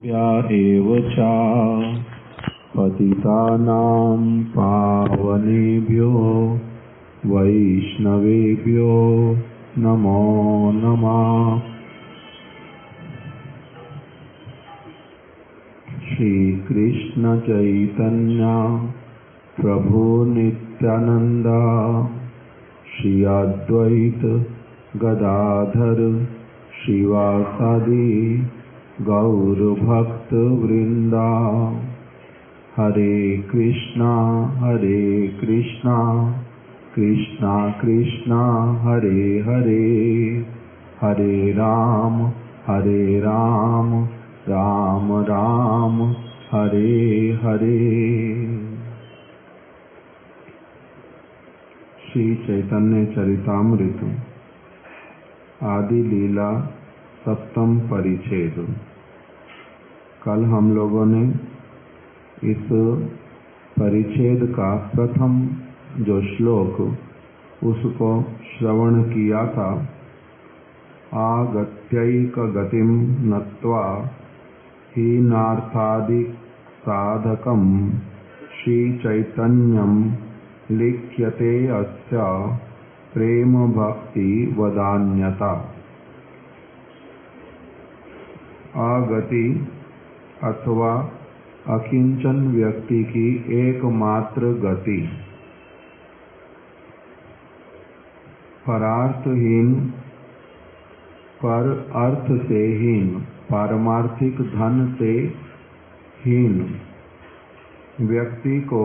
या एव च पतितानां पावनेभ्यो वैष्णवेभ्यो नमो नमः। श्री कृष्ण चैतन्य प्रभु नित्यानंद श्री अद्वैत गदाधर श्रीवासादि गौर भक्त वृंदा। हरे कृष्णा कृष्णा कृष्णा हरे हरे, हरे राम राम राम हरे हरे। श्री चैतन्य चरितामृत आदि लीला सप्तम परिच्छेद। कल हम लोगों ने इस परिच्छेद का प्रथम जो श्लोक उसको श्रवण किया था। आगत्यैक गतिम नत्वा हीनार्थादि साधकम श्री चैतन्यम लिख्यते अस्य प्रेम भक्ति वदान्यता। आगति अथवा अकिंचन व्यक्ति की एकमात्र गति, परार्थहीन पर अर्थ से हीन, पारमार्थिक धन से हीन व्यक्ति को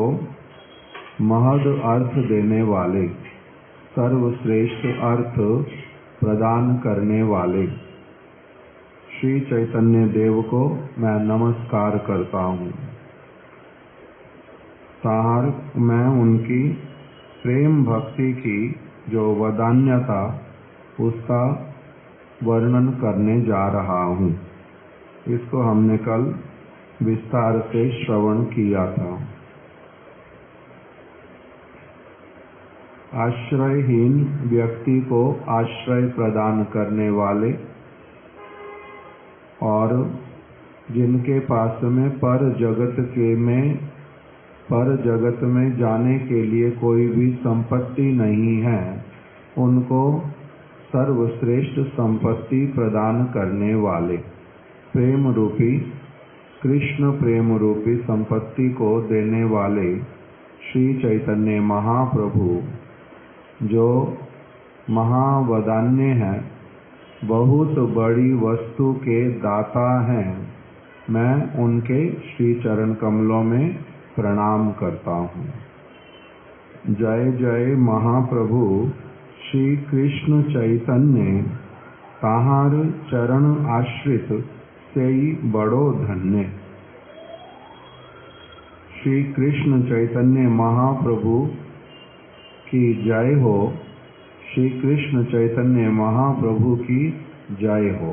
महद अर्थ देने वाले, सर्वश्रेष्ठ अर्थ प्रदान करने वाले श्री चैतन्य देव को मैं नमस्कार करता हूँ। तार मैं उनकी प्रेम भक्ति की जो वदान्यता उसका वर्णन करने जा रहा हूँ। इसको हमने कल विस्तार से श्रवण किया था। आश्रयहीन व्यक्ति को आश्रय प्रदान करने वाले और जिनके पास में पर जगत में जाने के लिए कोई भी संपत्ति नहीं है, उनको सर्वश्रेष्ठ संपत्ति प्रदान करने वाले, प्रेम रूपी कृष्ण प्रेम रूपी संपत्ति को देने वाले श्री चैतन्य महाप्रभु जो महावदान्य है, बहुत बड़ी वस्तु के दाता हैं। मैं उनके श्री चरण कमलों में प्रणाम करता हूँ। जय जय महाप्रभु श्री कृष्ण चैतन्य, ताहार चरण आश्रित सेई बड़ो धन्य। श्री कृष्ण चैतन्य महाप्रभु की जय हो। श्री कृष्ण चैतन्य महाप्रभु की जय हो।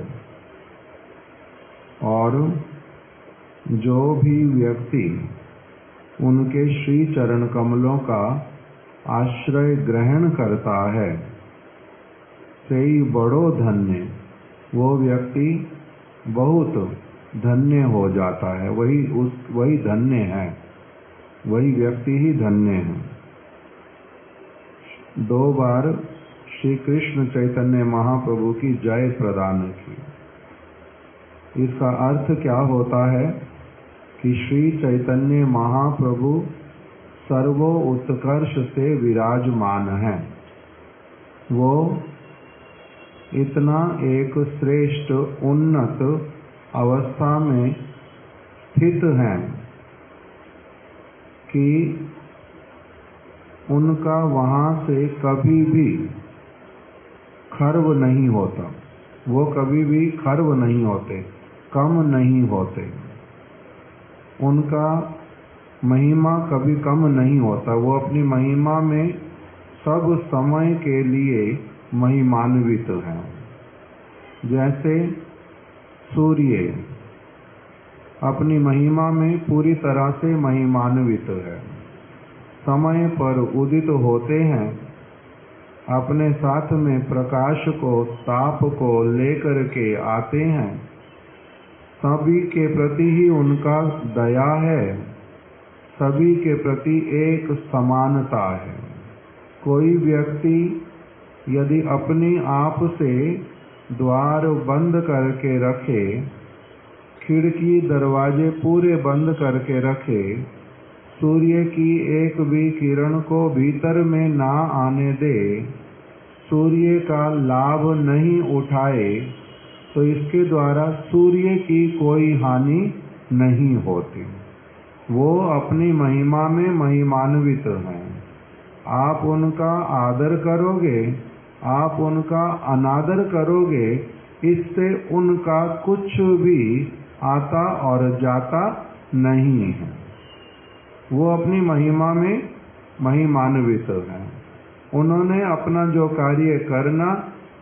और जो भी व्यक्ति उनके श्री चरण कमलों का आश्रय ग्रहण करता है, सेई बड़ो धन्य, वो व्यक्ति बहुत धन्य हो जाता है। वही धन्य है, वही व्यक्ति ही धन्य है। 2 बार श्री कृष्ण चैतन्य महाप्रभु की जय प्रदान की। इसका अर्थ क्या होता है कि श्री चैतन्य महाप्रभु सर्वो उत्कर्ष से विराजमान है। वो इतना एक श्रेष्ठ उन्नत अवस्था में स्थित हैं कि उनका वहाँ से कभी भी खर्व नहीं होता। वो कभी भी खर्व नहीं होते, कम नहीं होते। उनका महिमा कभी कम नहीं होता। वो अपनी महिमा में सब समय के लिए महिमान्वित हैं। जैसे सूर्य अपनी महिमा में पूरी तरह से महिमान्वित है, समय पर उदित होते हैं, अपने साथ में प्रकाश को, ताप को लेकर के आते हैं सभी के प्रति ही उनका दया है, सभी के प्रति एक समानता है। कोई व्यक्ति यदि अपने आप से द्वार बंद करके रखे, खिड़की दरवाजे पूरे बंद करके रखे, सूर्य की एक भी किरण को भीतर में ना आने दे, सूर्य का लाभ नहीं उठाए, तो इसके द्वारा सूर्य की कोई हानि नहीं होती। वो अपनी महिमा में महिमान्वित हैं। आप उनका आदर करोगे, आप उनका अनादर करोगे, इससे उनका कुछ भी आता और जाता नहीं है। वो अपनी महिमा में महिमान्वित हैं। उन्होंने अपना जो कार्य करना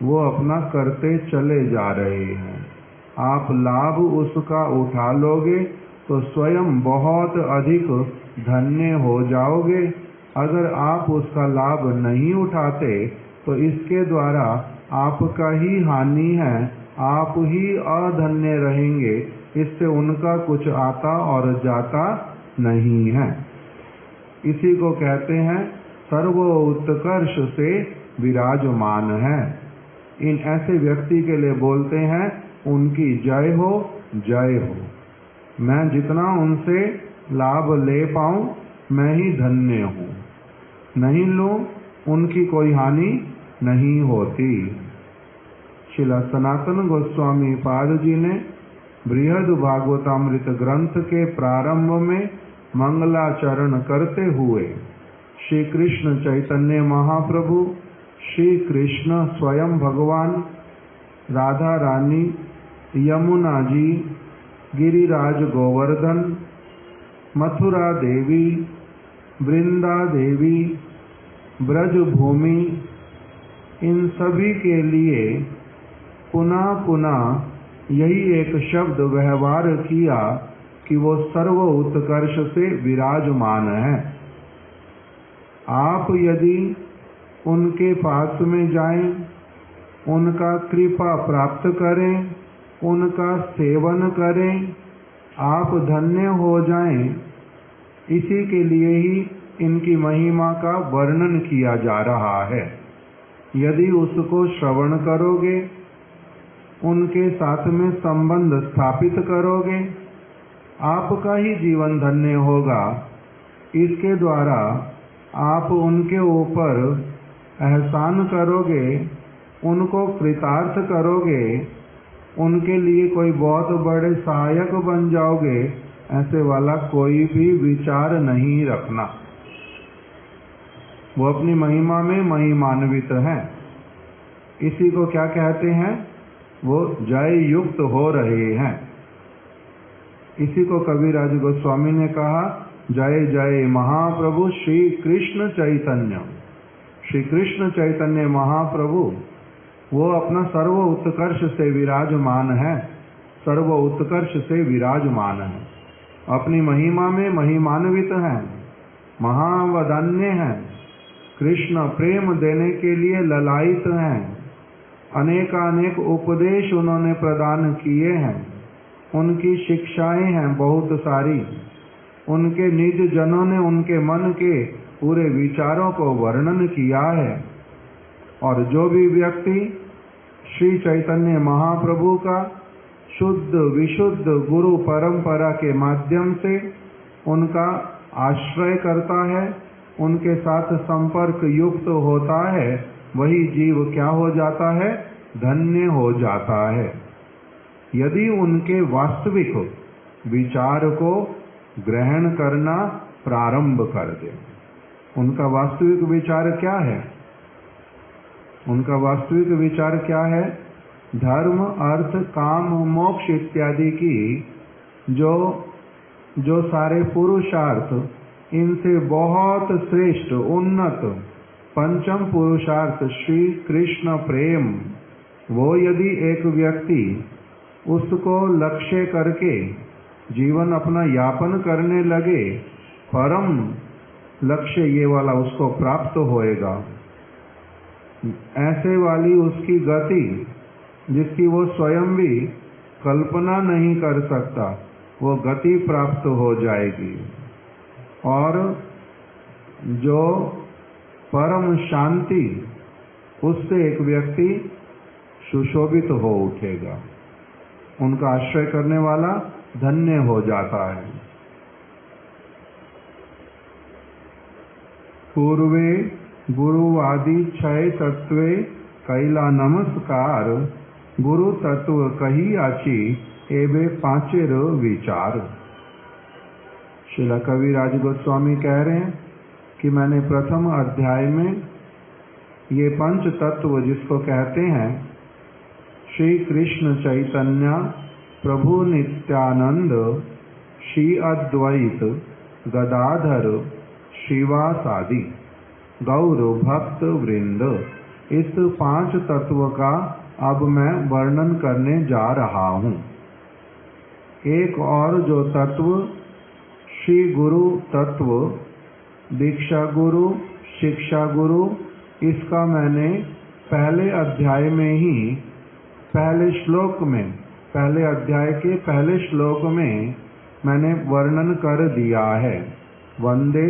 वो अपना करते चले जा रहे हैं। आप लाभ उसका उठा लोगे तो स्वयं बहुत अधिक धन्य हो जाओगे। अगर आप उसका लाभ नहीं उठाते तो इसके द्वारा आपका ही हानि है, आप ही अधन्य रहेंगे, इससे उनका कुछ आता और जाता नहीं है। इसी को कहते हैं सर्वोत्कर्ष से विराजमान है। इन ऐसे व्यक्ति के लिए बोलते हैं उनकी जय हो, जय हो। मैं जितना उनसे लाभ ले पाऊं मैं ही धन्य हूँ, नहीं लूं उनकी कोई हानि नहीं होती। श्रील सनातन गोस्वामी पाद जी ने बृहद भागवतामृत ग्रंथ के प्रारंभ में मंगलाचरण करते हुए श्री कृष्ण चैतन्य महाप्रभु, श्री कृष्ण स्वयं भगवान, राधा रानी, यमुना जी, गिरिराज गोवर्धन, मथुरा देवी, वृंदा देवी, ब्रज भूमि, इन सभी के लिए पुनः पुनः यही एक शब्द व्यवहार किया कि वो सर्व उत्कर्ष से विराजमान है। आप यदि उनके पास में जाएं, उनका कृपा प्राप्त करें, उनका सेवन करें, आप धन्य हो जाएं। इसी के लिए ही इनकी महिमा का वर्णन किया जा रहा है। यदि उसको श्रवण करोगे, उनके साथ में संबंध स्थापित करोगे, आपका ही जीवन धन्य होगा। इसके द्वारा आप उनके ऊपर एहसान करोगे, उनको कृतार्थ करोगे, उनके लिए कोई बहुत बड़े सहायक बन जाओगे, ऐसे वाला कोई भी विचार नहीं रखना। वो अपनी महिमा में महिमान्वित हैं। इसी को क्या कहते हैं? वो जय युक्त हो रहे हैं। इसी को कविराज गोस्वामी ने कहा, जय जय महाप्रभु श्री कृष्ण चैतन्य। श्री कृष्ण चैतन्य महाप्रभु वो अपना सर्व उत्कर्ष से विराजमान है, सर्व उत्कर्ष से विराजमान है, अपनी महिमा में महिमान्वित हैं, महावदान्य हैं, कृष्ण प्रेम देने के लिए ललायित हैं, अनेकानेक उपदेश उन्होंने प्रदान किए हैं, उनकी शिक्षाएं हैं बहुत सारी, उनके निज जनों ने उनके मन के पूरे विचारों को वर्णन किया है। और जो भी व्यक्ति श्री चैतन्य महाप्रभु का शुद्ध विशुद्ध गुरु परंपरा के माध्यम से उनका आश्रय करता है, उनके साथ संपर्क युक्त होता है, वही जीव क्या हो जाता है? धन्य हो जाता है। यदि उनके वास्तविक विचार को ग्रहण करना प्रारंभ कर दे। उनका वास्तविक विचार क्या है? उनका वास्तविक विचार क्या है? धर्म, अर्थ, काम, मोक्ष इत्यादि की जो सारे पुरुषार्थ, इनसे बहुत श्रेष्ठ उन्नत पंचम पुरुषार्थ श्री कृष्ण प्रेम, वो यदि एक व्यक्ति उसको लक्ष्य करके जीवन अपना यापन करने लगे, परम लक्ष्य ये वाला उसको प्राप्त होएगा। ऐसे वाली उसकी गति जिसकी वो स्वयं भी कल्पना नहीं कर सकता, वो गति प्राप्त हो जाएगी। और जो परम शांति, उससे एक व्यक्ति सुशोभित हो उठेगा, उनका आश्रय करने वाला धन्य हो जाता है। पूर्वे गुरुवादी क्षय तत्वे कैला नमस्कार, गुरु तत्व कही आची एबे पांचेर विचार। श्रील कविराज गोस्वामी कह रहे हैं कि मैंने प्रथम अध्याय में ये पंच तत्व जिसको कहते हैं श्री कृष्ण चैतन्य प्रभु नित्यानंद श्री अद्वैत गदाधर श्रीवासादि गौर भक्त वृंद, इस पांच तत्व का अब मैं वर्णन करने जा रहा हूँ। एक और जो तत्व श्री गुरु तत्व, दीक्षा गुरु, शिक्षा गुरु, इसका मैंने पहले अध्याय में ही पहले श्लोक में, पहले अध्याय के पहले श्लोक में मैंने वर्णन कर दिया है। वंदे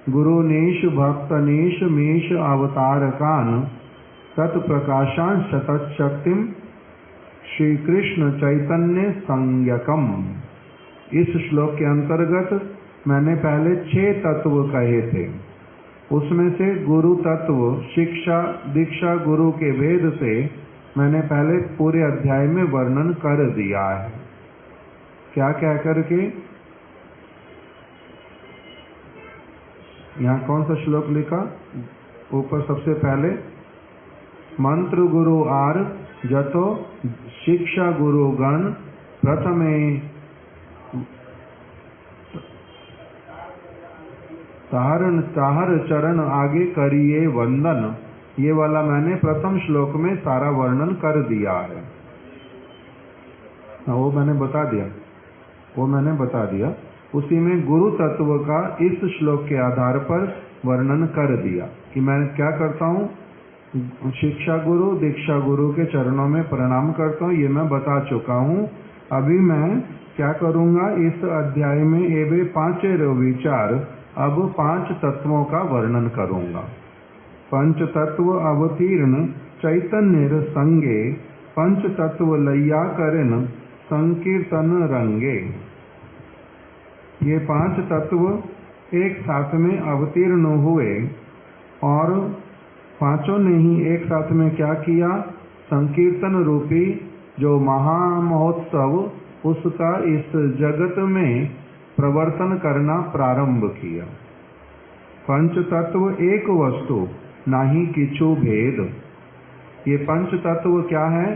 गुरुनीश भक्तनीश मीश अवतारकान तत्प्रकाशां शतशक्तिम श्री कृष्ण चैतन्य संज्ञकम। इस श्लोक के अंतर्गत मैंने पहले 6 तत्व कहे थे। उसमें से गुरु तत्व, शिक्षा दीक्षा गुरु के भेद से मैंने पहले पूरे अध्याय में वर्णन कर दिया है। क्या कह करके? यहाँ कौन सा श्लोक लिखा? ऊपर सबसे पहले मंत्र गुरु आर जतो शिक्षा गुरु गण प्रथमे ताहर चरण आगे करिए वंदन। ये वाला मैंने प्रथम श्लोक में सारा वर्णन कर दिया है। वो मैंने बता दिया। उसी में गुरु तत्व का इस श्लोक के आधार पर वर्णन कर दिया कि मैं क्या करता हूँ। शिक्षा गुरु दीक्षा गुरु के चरणों में प्रणाम करता हूँ, ये मैं बता चुका हूँ। अभी मैं क्या करूँगा, इस अध्याय में एवे पांचेर विचार, अब 5 तत्वों का वर्णन करूँगा। पंच तत्व अवतीर्ण चैतन्य संगे, पंच तत्व लैया करेन संकीर्तन रंगे। ये 5 तत्व एक साथ में अवतीर्ण हुए और पांचों ने ही एक साथ में क्या किया, संकीर्तन रूपी जो महामहोत्सव, उसका इस जगत में प्रवर्तन करना प्रारंभ किया। पंच तत्व एक वस्तु नाही किछु भेद। ये पंच तत्व क्या है?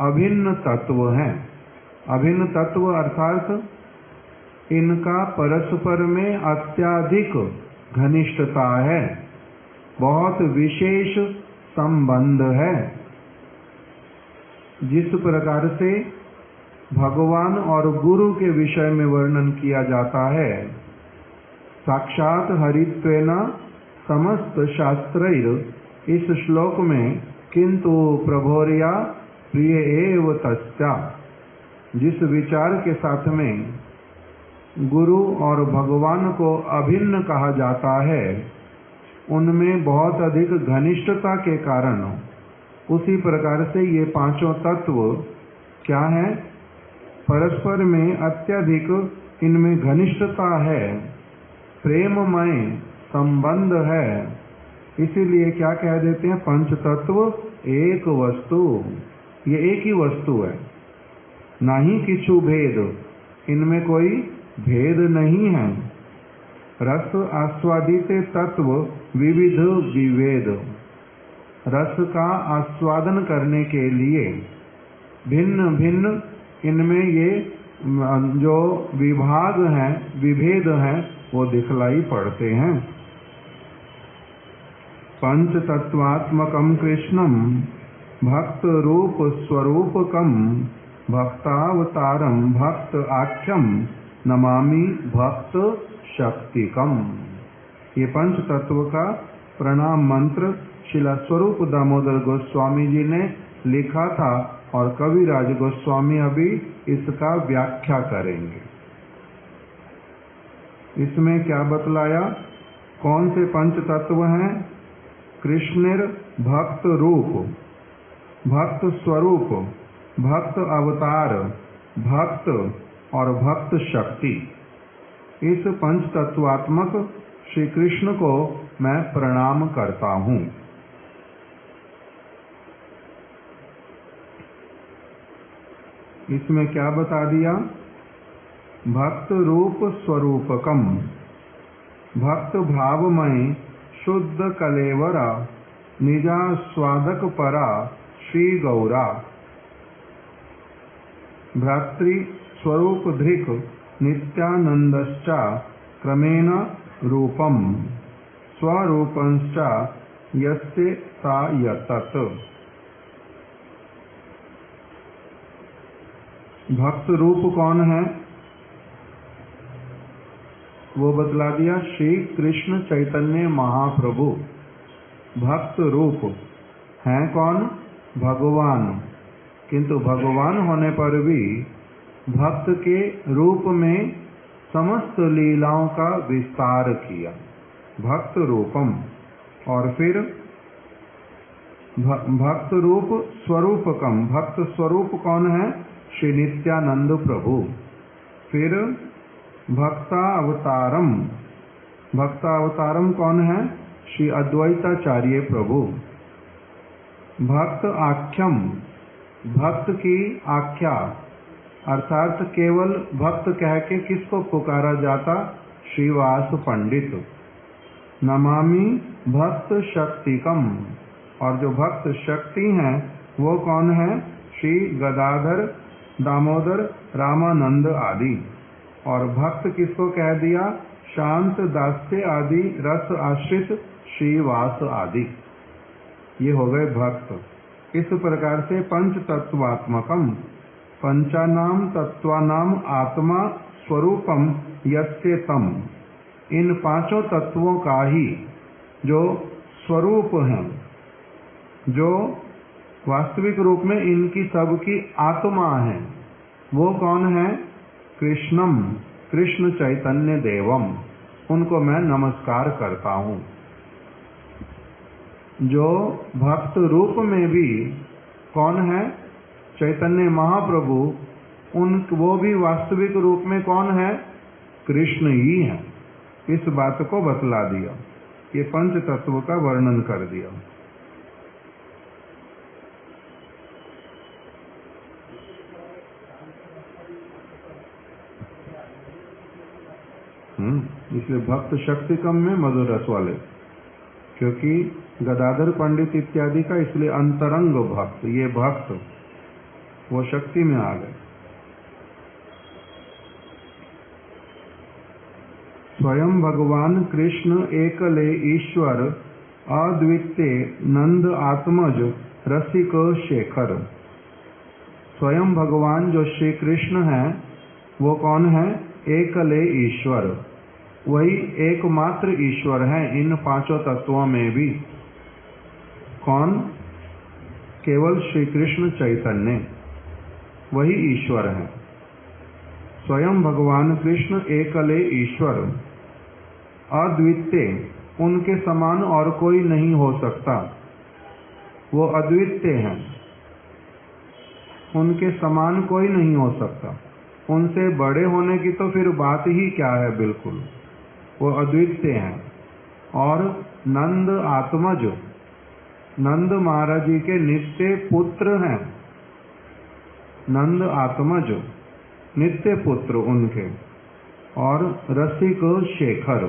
अभिन्न तत्व है। अभिन्न तत्व अर्थात इनका परस्पर में अत्यधिक घनिष्ठता है, बहुत विशेष संबंध है। जिस प्रकार से भगवान और गुरु के विषय में वर्णन किया जाता है, साक्षात हरित्वेन समस्त शास्त्रैर, इस श्लोक में किंतु प्रभोर्या प्रिय एव तस्या, जिस विचार के साथ में गुरु और भगवान को अभिन्न कहा जाता है, उनमें बहुत अधिक घनिष्ठता के कारण उसी प्रकार से ये पांचों तत्व क्या है, परस्पर में अत्यधिक इनमें घनिष्ठता है, प्रेममय संबंध है। इसीलिए क्या कह देते हैं, पंच तत्व एक वस्तु, ये एक ही वस्तु है, नहीं किछु भेद, इनमें कोई भेद नहीं है। रस आस्वादित तत्व विविध विवेद, रस का आस्वादन करने के लिए भिन्न भिन्न इनमें ये जो विभाग हैं, विभेद हैं, वो दिखलाई पड़ते हैं। पंच तत्वात्मकम कृष्णम भक्त रूप स्वरूपकम भक्तावतारम भक्त आख्यम नमामि भक्त शक्तिकम। ये पंच तत्व का प्रणाम मंत्र श्रील स्वरूप दामोदर गोस्वामी जी ने लिखा था और कविराज गोस्वामी अभी इसका व्याख्या करेंगे। इसमें क्या बतलाया, कौन से पंच तत्व हैं? कृष्णेर भक्त रूप, भक्त स्वरूप, भक्त अवतार, भक्त और भक्त शक्ति। इस पंच तत्वात्मक श्री कृष्ण को मैं प्रणाम करता हूँ। इसमें क्या बता दिया? भक्त रूप स्वरूपकम, भक्त भावमय शुद्ध कलेवरा, निजा स्वादक परा श्री गौरा। भ्रातृ स्वरूप धृक नित्यानंदश्चा क्रमेण रूपम स्वरूपंश्चा यस्य सा यतत। भक्त रूप कौन है? वो बतला दिया, श्री कृष्ण चैतन्य महाप्रभु। भक्त रूप हैं कौन? भगवान। किंतु भगवान होने पर भी भक्त के रूप में समस्त लीलाओं का विस्तार किया, भक्त रूपम। और फिर भक्त रूप स्वरूपकम, भक्त स्वरूप कौन है? श्री नित्यानंद प्रभु। फिर भक्ता अवतारम, भक्ता अवतारम कौन है? श्री अद्वैताचार्य प्रभु। भक्त आख्यम, भक्त की आख्या, अर्थात केवल भक्त कह के किसको पुकारा जाता? श्रीवास पंडित। नमामि भक्त शक्तिकम, और जो भक्त शक्ति हैं वो कौन है? श्री गदाधर, दामोदर, रामानंद आदि। और भक्त किसको कह दिया? शांत, दास्य आदि, रस आश्रित, श्रीवास आदि। ये हो गए भक्त। इस प्रकार से पंच तत्वात्मकम, पंचानाम तत्वानाम आत्मा स्वरूपम यस्य तम, इन पांचों तत्वों का ही जो स्वरूप है, जो वास्तविक रूप में इनकी सबकी आत्मा है, वो कौन है? कृष्णम, कृष्ण चैतन्य देवम। उनको मैं नमस्कार करता हूँ। जो भक्त रूप में भी कौन है? चैतन्य महाप्रभु। वो भी वास्तविक रूप में कौन है? कृष्ण ही है। इस बात को बतला दिया। ये पंच तत्व का वर्णन कर दिया। इसलिए भक्त शक्ति कम में मधुर रस वाले, क्योंकि गदाधर पंडित इत्यादि का इसलिए अंतरंग भक्त, ये भक्त वो शक्ति में आ गए। स्वयं भगवान कृष्ण एकले ईश्वर अद्वितीय नंद आत्मज रसिक शेखर। स्वयं भगवान जो श्री कृष्ण है वो कौन है? एकले ईश्वर, वही एकमात्र ईश्वर है इन पांचों तत्वों में भी। कौन? केवल श्री कृष्ण चैतन्य, वही ईश्वर है। स्वयं भगवान कृष्ण एकले ईश्वर, अद्वितीय, उनके समान और कोई नहीं हो सकता। वो अद्वितीय हैं, उनके समान कोई नहीं हो सकता। उनसे बड़े होने की तो फिर बात ही क्या है, बिल्कुल वो अद्वितीय हैं। और नंद आत्मज, नंद महाराज जी के नित्य पुत्र हैं। नंद आत्मज, नित्य पुत्र उनके। और रसिक शेखर,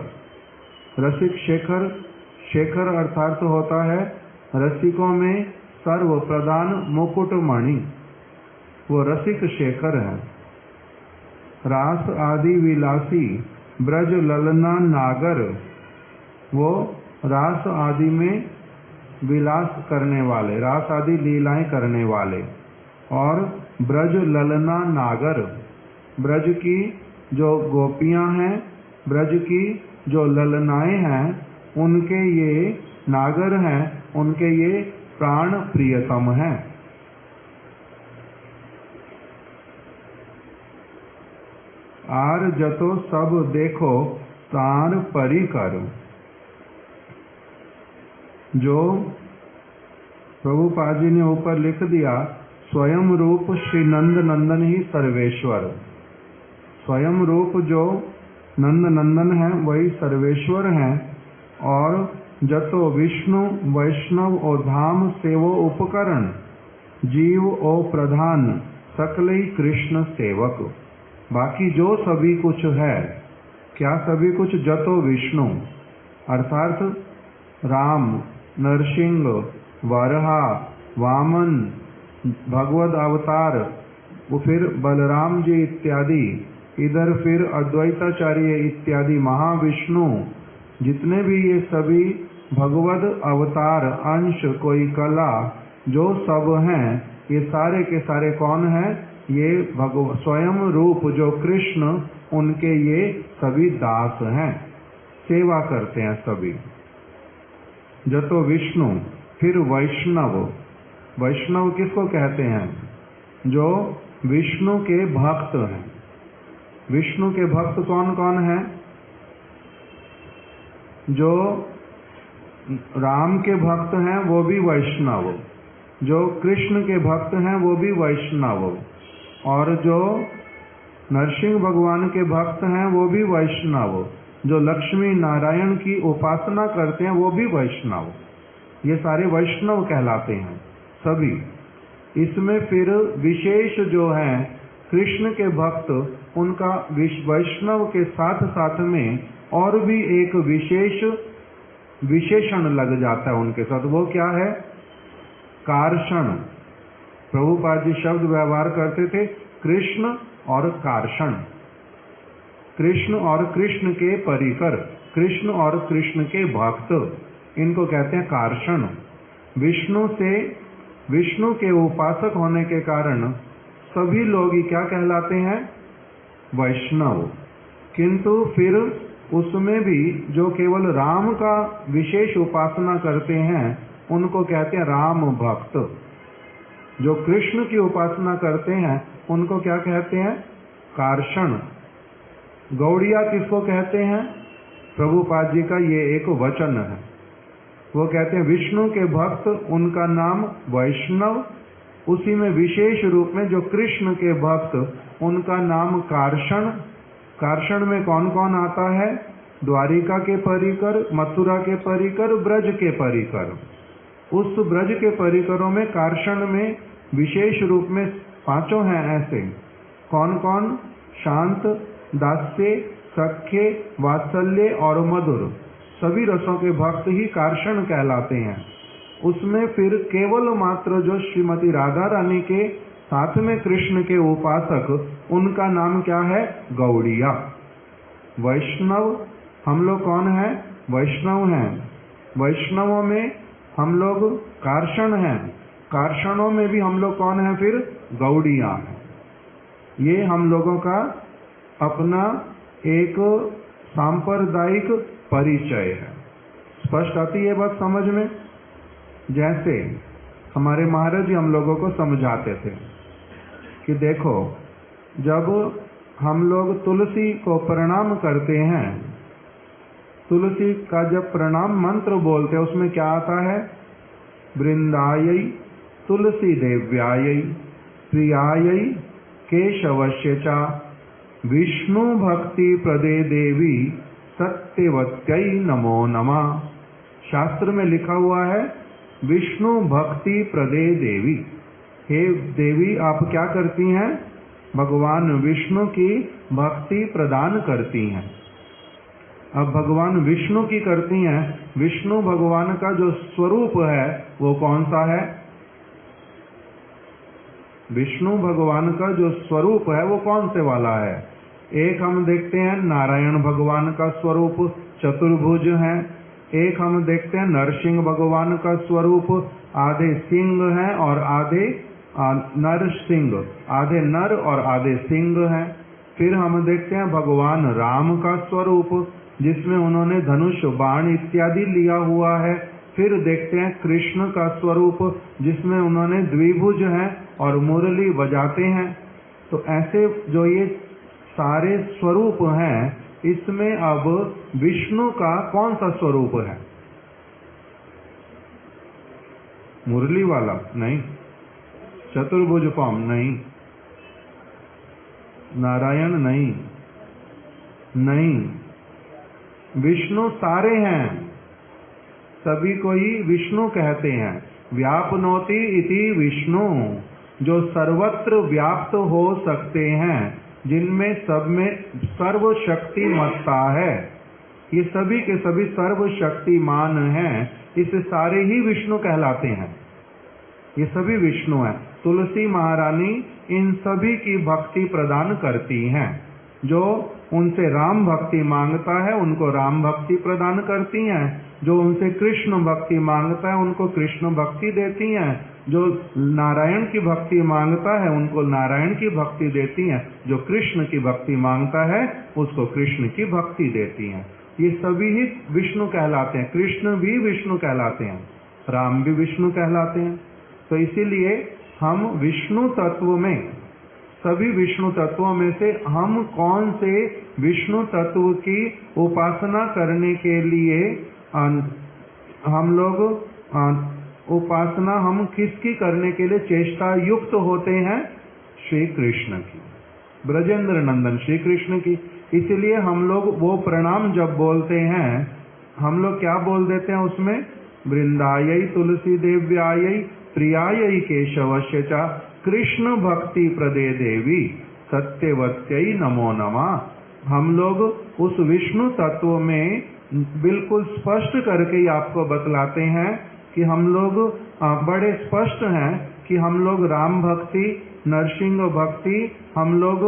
रसिक शेखर, शेखर अर्थात होता है रसिकों में सर्व प्रधान मुकुटमणि, वो रसिक शेखर है। रास आदि विलासी ब्रज ललना नागर, वो रास आदि में विलास करने वाले, रास आदि लीलाएं करने वाले। और ब्रज ललना नागर, ब्रज की जो गोपियां हैं, ब्रज की जो ललनाएं हैं, उनके ये नागर हैं, उनके ये प्राण प्रियतम हैं। आर जतो सब देखो तार परिकर। जो प्रभुपाद जी ने ऊपर लिख दिया, स्वयं रूप श्री नंद नंदन ही सर्वेश्वर। स्वयं रूप जो नंद नंदन है वही सर्वेश्वर हैं। और जतो विष्णु वैष्णव ओ धाम सेवो उपकरण, जीव ओ प्रधान सकलई कृष्ण सेवक। बाकी जो सभी कुछ है, क्या सभी कुछ? जतो विष्णु अर्थात राम, नरसिंह, वरहा, वामन, भगवद अवतार, वो फिर बलराम जी इत्यादि, इधर फिर अद्वैताचार्य इत्यादि महाविष्णु, जितने भी ये सभी भगवद अवतार अंश कोई कला जो सब हैं, ये सारे के सारे कौन हैं? ये स्वयं रूप जो कृष्ण, उनके ये सभी दास हैं, सेवा करते हैं सभी। जतो विष्णु, फिर वैष्णव। वैष्णव किसको कहते हैं? जो विष्णु के भक्त हैं। विष्णु के भक्त कौन कौन हैं? जो राम के भक्त हैं वो भी वैष्णव, जो कृष्ण के भक्त हैं वो भी वैष्णव, और जो नरसिंह भगवान के भक्त हैं वो भी वैष्णव, जो लक्ष्मी नारायण की उपासना करते हैं वो भी वैष्णव। ये सारे वैष्णव कहलाते हैं सभी। इसमें फिर विशेष जो है कृष्ण के भक्त, उनका वैष्णव के साथ साथ में और भी एक विशेषण लग जाता है उनके साथ। वो क्या है? कार्षण। प्रभुपाद जी शब्द व्यवहार करते थे कृष्ण और कार्षण। कृष्ण और कृष्ण के परिकर, कृष्ण और कृष्ण के भक्त, इनको कहते हैं कार्षण। विष्णु के उपासक होने के कारण सभी लोग ही क्या कहलाते हैं? वैष्णव। किंतु फिर उसमें भी जो केवल राम का विशेष उपासना करते हैं उनको कहते हैं राम भक्त। जो कृष्ण की उपासना करते हैं उनको क्या कहते हैं? कार्षण। गौड़िया किसको कहते हैं? प्रभुपाद जी का ये एक वचन है। वो कहते हैं विष्णु के भक्त, उनका नाम वैष्णव। उसी में विशेष रूप में जो कृष्ण के भक्त, उनका नाम कार्षण। कार्षण में कौन कौन आता है? द्वारिका के परिकर, मथुरा के परिकर, ब्रज के परिकर। उस ब्रज के परिकरों में कार्षण में विशेष रूप में पांचों हैं ऐसे। कौन कौन? शांत, दास्य, सख्य, वात्सल्य और मधुर। सभी रसों के भक्त ही कार्षण कहलाते हैं। उसमें फिर केवल मात्र जो श्रीमती राधा रानी के साथ में कृष्ण के उपासक, उनका नाम क्या है? गौड़िया। वैष्णव हम लोग कौन हैं? वैष्णव हैं। वैष्णवों में हम लोग कार्षण हैं। कार्षणों में भी हम लोग कौन हैं? फिर गौड़िया हैं। ये हम लोगों का अपना एक सांप्रदायिक परिचय है। स्पष्ट आती है बात समझ में? जैसे हमारे महाराज जी हम लोगों को समझाते थे कि देखो, जब हम लोग तुलसी को प्रणाम करते हैं, तुलसी का जब प्रणाम मंत्र बोलते हैं उसमें क्या आता है? वृंदायै तुलसी देव्यायै प्रियायै केशवस्य च विष्णु भक्ति प्रदे देवी सत्यवत्यै नमो नमः। शास्त्र में लिखा हुआ है विष्णु भक्ति प्रदे देवी। हे देवी, आप क्या करती हैं? भगवान विष्णु की भक्ति प्रदान करती हैं। अब भगवान विष्णु की करती हैं, विष्णु भगवान का जो स्वरूप है वो कौन सा है? विष्णु भगवान का जो स्वरूप है वो कौन से वाला है? एक हम देखते हैं नारायण भगवान का स्वरूप चतुर्भुज है। एक हम देखते हैं नरसिंह भगवान का स्वरूप आधे सिंह हैं और आधे नरसिंह, आधे नर और आधे सिंह हैं। फिर हम देखते हैं भगवान राम का स्वरूप जिसमें उन्होंने धनुष बाण इत्यादि लिया हुआ है। फिर देखते हैं कृष्ण का स्वरूप जिसमें उन्होंने द्विभुज हैं और मुरली बजाते हैं। तो ऐसे जो ये सारे स्वरूप हैं, इसमें अब विष्णु का कौन सा स्वरूप है? मुरली वाला नहीं, चतुर्भुज पाम नहीं, नारायण नहीं, नहीं, विष्णु सारे हैं, सभी को ही विष्णु कहते हैं। व्यापनोति इति विष्णु, जो सर्वत्र व्याप्त हो सकते हैं, जिनमें सब में सर्वशक्तिमत्ता है, ये सभी के सभी सर्वशक्तिमान हैं, इसे सारे ही विष्णु कहलाते हैं। ये सभी विष्णु हैं। तुलसी महारानी इन सभी की भक्ति प्रदान करती हैं। जो उनसे राम भक्ति मांगता है उनको राम भक्ति प्रदान करती हैं, जो उनसे कृष्ण भक्ति मांगता है उनको कृष्ण भक्ति देती हैं, जो नारायण की भक्ति मांगता है उनको नारायण की भक्ति देती हैं, जो कृष्ण की भक्ति मांगता है उसको कृष्ण की भक्ति देती हैं। ये सभी ही विष्णु कहलाते हैं। कृष्ण भी विष्णु कहलाते हैं, राम भी विष्णु कहलाते हैं। तो इसीलिए हम विष्णु तत्व में, सभी विष्णु तत्वों में से हम कौन से विष्णु तत्व की उपासना करने के लिए हम लोग उपासना हम किसकी करने के लिए चेष्टा युक्त होते हैं? श्री कृष्ण की, ब्रजेंद्र नंदन श्री कृष्ण की। इसलिए हम लोग वो प्रणाम जब बोलते हैं, हम लोग क्या बोल देते हैं उसमें? वृंदायै तुलसी देव्यायै प्रियायै केशवस्य च कृष्ण भक्ति प्रदे देवी सत्यवत्यै नमो नमः। हम लोग उस विष्णु तत्व में बिल्कुल स्पष्ट करके ही आपको बतलाते हैं कि हम लोग बड़े स्पष्ट हैं कि हम लोग राम भक्ति, नरसिंह भक्ति, हम लोग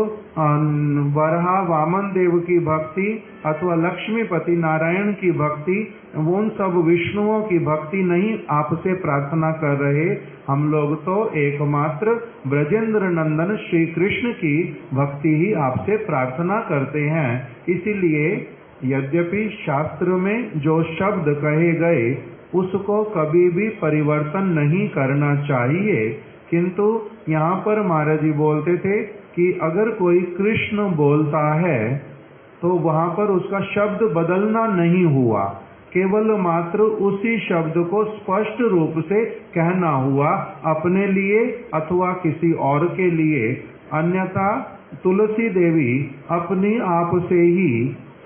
वरहा वामन देव की भक्ति अथवा लक्ष्मीपति नारायण की भक्ति, उन सब विष्णुओं की भक्ति नहीं आपसे प्रार्थना कर रहे। हम लोग तो एकमात्र ब्रजेंद्र नंदन श्री कृष्ण की भक्ति ही आपसे प्रार्थना करते हैं। इसीलिए यद्यपि शास्त्र में जो शब्द कहे गए उसको कभी भी परिवर्तन नहीं करना चाहिए, किंतु यहाँ पर महाराज जी बोलते थे कि अगर कोई कृष्ण बोलता है तो वहाँ पर उसका शब्द बदलना नहीं हुआ, केवल मात्र उसी शब्द को स्पष्ट रूप से कहना हुआ अपने लिए अथवा किसी और के लिए। अन्यथा तुलसी देवी अपनी आप से ही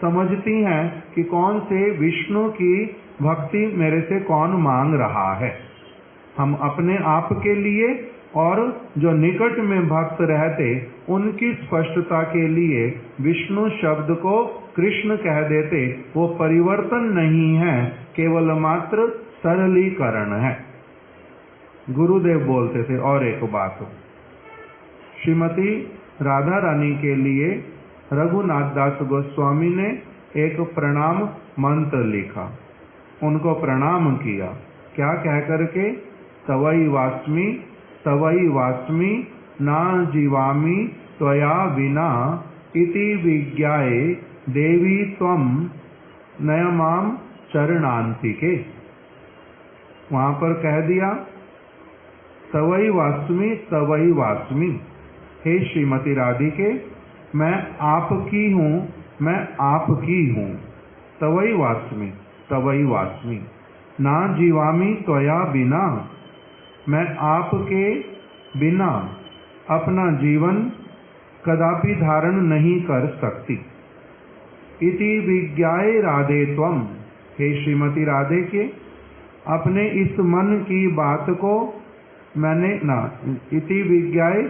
समझती हैं कि कौन से विष्णु की भक्ति मेरे से कौन मांग रहा है। हम अपने आप के लिए और जो निकट में भक्त रहते उनकी स्पष्टता के लिए विष्णु शब्द को कृष्ण कह देते। वो परिवर्तन नहीं है, केवल मात्र सरलीकरण है। गुरुदेव बोलते थे और एक बात, श्रीमती राधा रानी के लिए रघुनाथ दास गोस्वामी ने एक प्रणाम मंत्र लिखा, उनको प्रणाम किया। क्या कह करके? तवई वास्मी तवई वास्मी ना जीवामी त्वया विना इति विज्ञाये देवी त्वम नयमाम चरणांतिके। वहां पर कह दिया तवई वास्मी, हे श्रीमती राधिके मैं आपकी हूँ, मैं आपकी हूँ। तवई वास्मी ना जीवामी त्वया बिना, मैं आपके बिना अपना जीवन कदापि धारण नहीं कर सकती। इति विज्ञाये राधे त्वम, हे श्रीमती राधे के अपने इस मन की बात को मैंने ना, इति विज्ञाये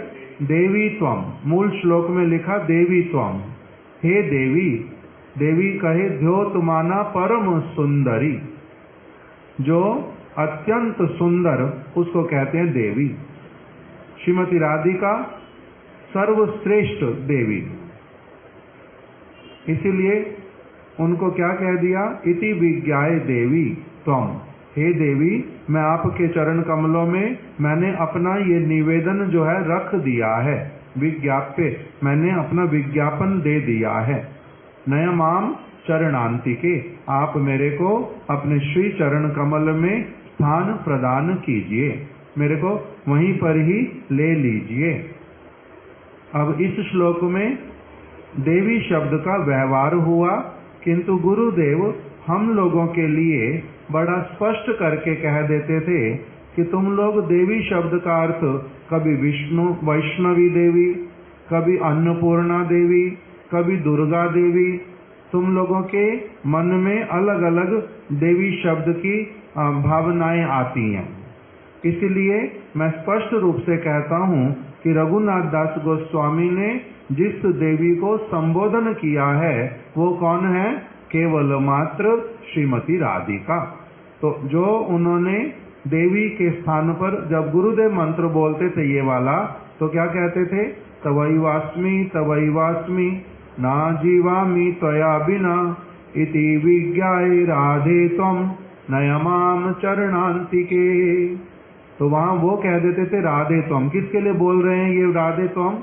देवी त्वम, मूल श्लोक में लिखा देवी त्वम, हे देवी। देवी कहे द्योतमाना परम सुंदरी, जो अत्यंत सुंदर उसको कहते हैं देवी। श्रीमती राधिका सर्वश्रेष्ठ देवी, इसीलिए उनको क्या कह दिया? इति विज्ञाये देवी त्वम, हे देवी मैं आपके चरण कमलों में मैंने अपना ये निवेदन जो है रख दिया है, विज्ञाप्य मैंने अपना विज्ञापन दे दिया है। नयमाम चरणांतिके, आप मेरे को अपने श्री चरण कमल में स्थान प्रदान कीजिए, मेरे को वहीं पर ही ले लीजिए। अब इस श्लोक में देवी शब्द का व्यवहार हुआ, किंतु गुरुदेव हम लोगों के लिए बड़ा स्पष्ट करके कह देते थे कि तुम लोग देवी शब्द का अर्थ कभी विष्णु वैष्णवी देवी, कभी अन्नपूर्णा देवी, कभी दुर्गा देवी, तुम लोगों के मन में अलग अलग देवी शब्द की भावनाएं आती हैं। इसलिए मैं स्पष्ट रूप से कहता हूँ कि रघुनाथ दास गोस्वामी ने जिस देवी को संबोधन किया है वो कौन है? केवल मात्र श्रीमती राधिका। तो जो उन्होंने देवी के स्थान पर जब गुरुदेव मंत्र बोलते थे ये वाला, तो क्या कहते थे? तवैवास्मि ना जीवामि त्वया बिना इति विज्ञाय राधे त्वं नयमाम चरणांतिके। तो वहां वो कह देते थे राधे त्वं। किसके लिए बोल रहे हैं ये राधे त्वं?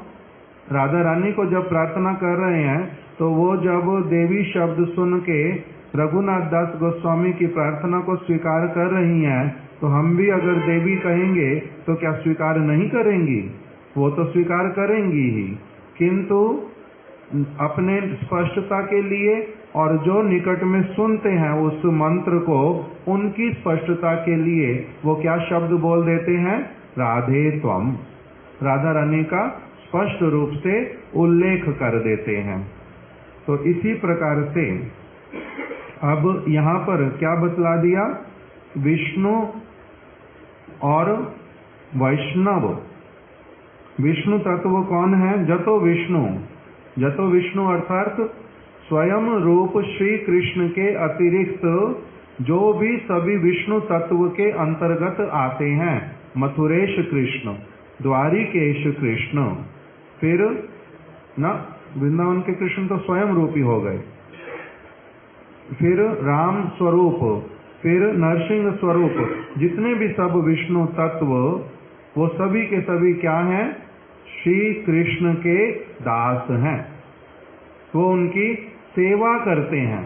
राधा रानी को जब प्रार्थना कर रहे हैं तो वो जब देवी शब्द सुन के रघुनाथ दास गोस्वामी की प्रार्थना को स्वीकार कर रही हैं, तो हम भी अगर देवी कहेंगे तो क्या स्वीकार नहीं करेंगी? वो तो स्वीकार करेंगी ही, किंतु अपने स्पष्टता के लिए और जो निकट में सुनते हैं उस मंत्र को, उनकी स्पष्टता के लिए वो क्या शब्द बोल देते हैं? राधे त्वं। राधा रानी का स्पष्ट रूप से उल्लेख कर देते हैं। तो इसी प्रकार से अब यहाँ पर क्या बतला दिया? विष्णु और वैष्णव। विष्णु तत्व कौन है? जतो विष्णु। जतो विष्णु अर्थात स्वयं रूप श्री कृष्ण के अतिरिक्त जो भी सभी विष्णु तत्व के अंतर्गत आते हैं। मथुरेश कृष्ण, द्वारिकेश कृष्ण, फिर न वृंदावन के कृष्ण तो स्वयं रूपी हो गए, फिर राम स्वरूप, फिर नरसिंह स्वरूप, जितने भी सब विष्णु तत्व वो सभी के सभी क्या हैं? श्री कृष्ण के दास हैं। वो उनकी सेवा करते हैं।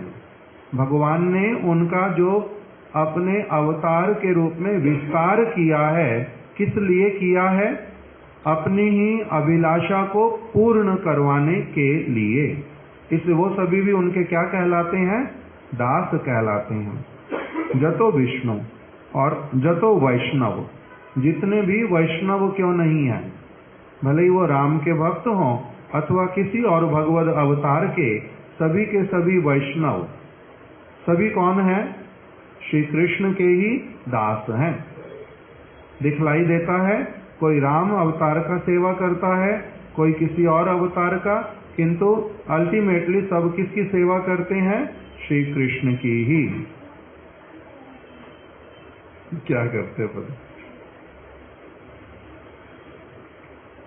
भगवान ने उनका जो अपने अवतार के रूप में विस्तार किया है, किस लिए किया है? अपनी ही अभिलाषा को पूर्ण करवाने के लिए। इसलिए वो सभी भी उनके क्या कहलाते हैं? दास कहलाते हैं। जतो विष्णु और जतो वैष्णव, जितने भी वैष्णव क्यों नहीं है, भले ही वो राम के भक्त हों अथवा किसी और भगवद अवतार के सभी वैष्णव, सभी कौन है? श्री कृष्ण के ही दास हैं। दिखलाई देता है कोई राम अवतार का सेवा करता है, कोई किसी और अवतार का, किंतु अल्टीमेटली सब किसकी सेवा करते हैं? श्री कृष्ण की ही। क्या करते पता?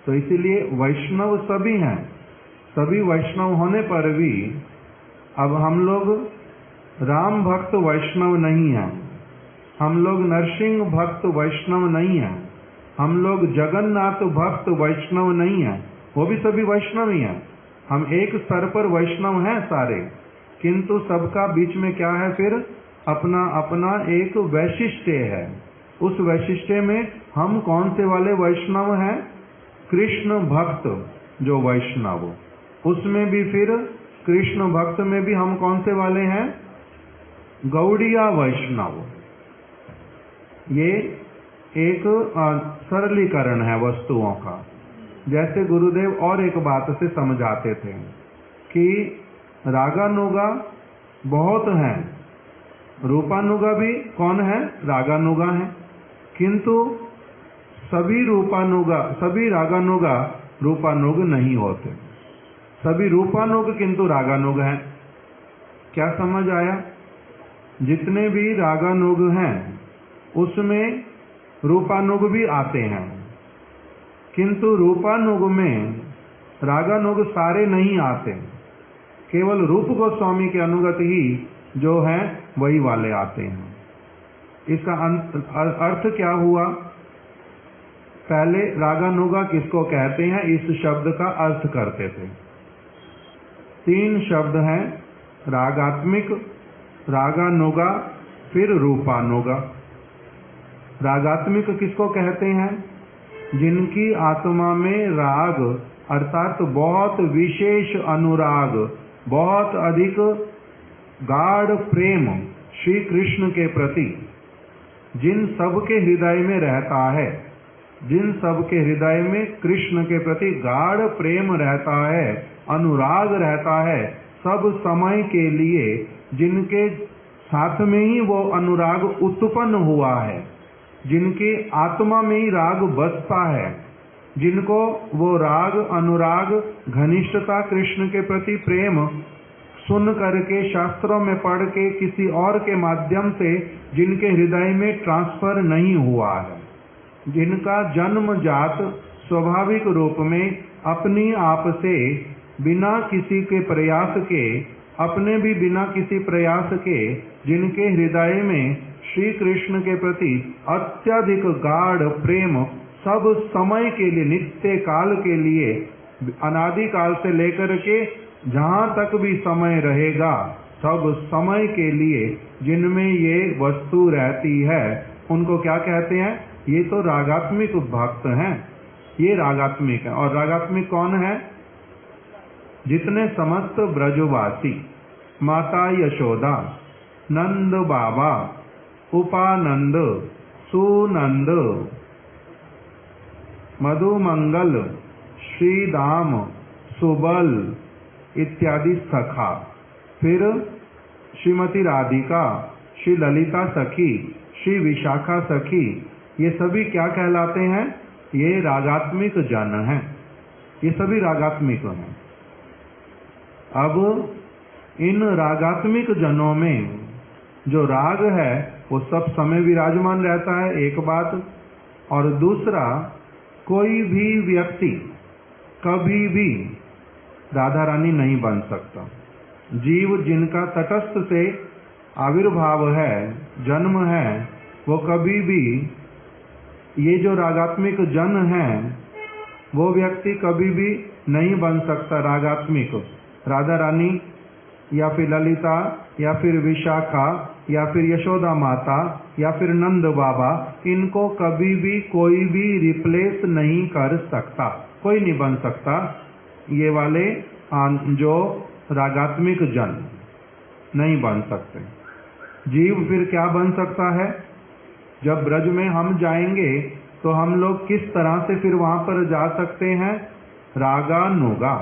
तो इसीलिए वैष्णव सभी हैं। सभी वैष्णव होने पर भी अब हम लोग राम भक्त वैष्णव नहीं हैं, हम लोग नरसिंह भक्त वैष्णव नहीं हैं, हम लोग जगन्नाथ भक्त वैष्णव नहीं हैं, वो भी सभी वैष्णव ही हैं। हम एक स्तर पर वैष्णव हैं सारे, किंतु सबका बीच में क्या है? फिर अपना अपना एक वैशिष्ट्य है। उस वैशिष्ट्य में हम कौन से वाले वैष्णव हैं? कृष्ण भक्त जो वैष्णव, उसमें भी फिर कृष्ण भक्त में भी हम कौन से वाले हैं? गौड़िया वैष्णव। ये एक सरलीकरण है वस्तुओं का। जैसे गुरुदेव और एक बात से समझाते थे कि रागानुगा बहुत हैं, रूपानुगा भी कौन है? रागानुगा है, किंतु सभी रागानुगा रूपानुग नहीं होते। सभी रूपानुग किंतु रागानुग हैं। क्या समझ आया? जितने भी रागानुग हैं उसमें रूपानुग भी आते हैं, किंतु रूपानुग में रागानुग सारे नहीं आते। केवल रूप गोस्वामी के अनुगत ही जो हैं वही वाले आते हैं। इसका अर्थ क्या हुआ? पहले रागानुगा किसको कहते हैं इस शब्द का अर्थ करते थे। 3 शब्द हैं, रागात्मिक, रागानुगा, फिर रूपानुगा। रागात्मिक किसको कहते हैं? जिनकी आत्मा में राग अर्थात बहुत विशेष अनुराग, बहुत अधिक गाढ़ प्रेम श्री कृष्ण के प्रति जिन सबके हृदय में रहता है, जिन सबके हृदय में कृष्ण के प्रति गाढ़ प्रेम रहता है, अनुराग रहता है, सब समय के लिए जिनके साथ में ही वो अनुराग उत्पन्न हुआ है, जिनकी आत्मा में ही राग बसता है, जिनको वो राग अनुराग घनिष्ठता कृष्ण के प्रति प्रेम सुन करके शास्त्रों में पढ़ के किसी और के माध्यम से जिनके हृदय में ट्रांसफर नहीं हुआ है, जिनका जन्मजात स्वाभाविक रूप में अपनी आप से बिना किसी के प्रयास के, अपने भी बिना किसी प्रयास के, जिनके हृदय में श्री कृष्ण के प्रति अत्यधिक गाढ़ प्रेम सब समय के लिए, नित्य काल के लिए, अनादि काल से लेकर के जहाँ तक भी समय रहेगा, सब समय के लिए जिनमें ये वस्तु रहती है, उनको क्या कहते हैं? ये तो रागात्मिक भक्त हैं, ये रागात्मिक है। और रागात्मिक कौन है? जितने समस्त ब्रजवासी, माता यशोदा, नंद बाबा, उपानंद, सुनंद, मधुमंगल, श्रीदाम, सुबल इत्यादि सखा, फिर श्रीमती राधिका, श्री ललिता सखी, श्री विशाखा सखी, ये सभी क्या कहलाते हैं? ये रागात्मिक जन हैं, ये सभी रागात्मिक हैं। अब इन रागात्मिक जनों में जो राग है वो सब समय विराजमान रहता है, एक बात। और दूसरा, कोई भी व्यक्ति कभी भी राधा रानी नहीं बन सकता। जीव जिनका तटस्थ से आविर्भाव है, जन्म है, वो कभी भी, ये जो रागात्मिक जन हैं, वो व्यक्ति कभी भी नहीं बन सकता रागात्मिक। राधा रानी या फिर ललिता या फिर विशाखा या फिर यशोदा माता या फिर नंद बाबा, इनको कभी भी कोई भी रिप्लेस नहीं कर सकता, कोई नहीं बन सकता। ये वाले जो रागात्मिक जन नहीं बन सकते। जीव फिर क्या बन सकता है? जब ब्रज में हम जाएंगे तो हम लोग किस तरह से फिर वहां पर जा सकते हैं? रागानुगा।